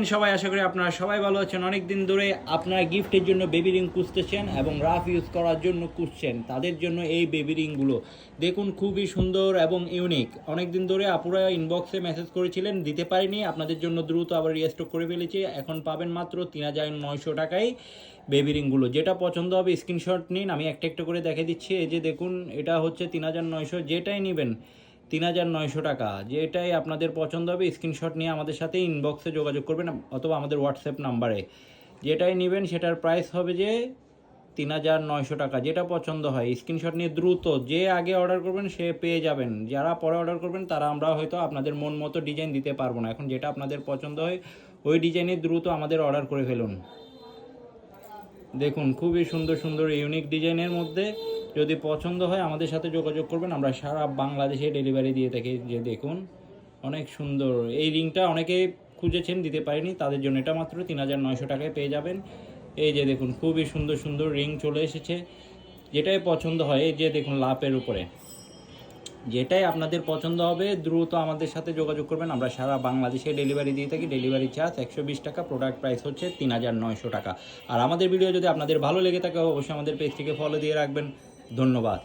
সবাই আশা করি আপনারা সবাই ভালো আছেন। অনেক দিন ধরে আপনারা গিফটের জন্য বেবি রিং খুঁজতেছেন এবং রাফ ইউজ করার জন্য খুঁজছেন, তাদের জন্য এই বেবি রিংগুলো দেখুন, খুবই সুন্দর এবং ইউনিক। অনেক দিন ধরে আপুরা ইনবক্সে মেসেজ করেছিলেন, দিতে পারিনি, আপনাদের জন্য দ্রুত আবার রিস্টক করে ফেলেছি। এখন পাবেন মাত্র ৩৯০০ টাকায় বেবি রিংগুলো। যেটা পছন্দ হবে স্ক্রিনশট নিন, আমি একটা একটা করে দেখে দিচ্ছি। এই যে দেখুন, এটা হচ্ছে ৩৯০০, যেটাই নেবেন ৩৯০০ টাকা। যেটাই আপনাদের পছন্দ হবে স্ক্রিনশট নিয়ে আমাদের সাথে ইনবক্সে যোগাযোগ করবেন অথবা আমাদের হোয়াটসঅ্যাপ নাম্বারে। যেটাই নেবেন সেটার প্রাইস হবে যে ৩৯০০ টাকা। যেটা পছন্দ হয় স্ক্রিনশট নিয়ে দ্রুত, যে আগে অর্ডার করবেন সে পেয়ে যাবেন। যারা পরে অর্ডার করবেন তারা আমরা হয়তো আপনাদের মন মতো ডিজাইন দিতে পারবো না। এখন যেটা আপনাদের পছন্দ হয় ওই ডিজাইনে দ্রুত আমাদের অর্ডার করে ফেলুন। দেখুন, খুবই সুন্দর সুন্দর ইউনিক ডিজাইনের মধ্যে যদি পছন্দ হয় আমাদের সাথে যোগাযোগ করবেন, আমরা সারা বাংলাদেশে ডেলিভারি দিয়ে থাকি। যে দেখুন, অনেক সুন্দর এই রিংটা অনেকে খুঁজেছেন, দিতে পারিনি, তাদের জন্য এটা মাত্র ৩৯০০ টাকায় পেয়ে যাবেন। এই যে দেখুন, খুবই সুন্দর সুন্দর রিং চলে এসেছে। যেটাই পছন্দ হয়, এই যে দেখুন লাপের উপরে, যেটাই আপনাদের পছন্দ হবে দ্রুত আমাদের সাথে যোগাযোগ করবেন। আমরা সারা বাংলাদেশে ডেলিভারি দিয়ে থাকি। ডেলিভারি চার্জ ১২০ টাকা, প্রোডাক্ট প্রাইস হচ্ছে ৩৯০০ টাকা। আর আমাদের ভিডিও যদি আপনাদের ভালো লেগে থাকে অবশ্যই আমাদের পেজটিকে ফলো দিয়ে রাখবেন। ধন্যবাদ।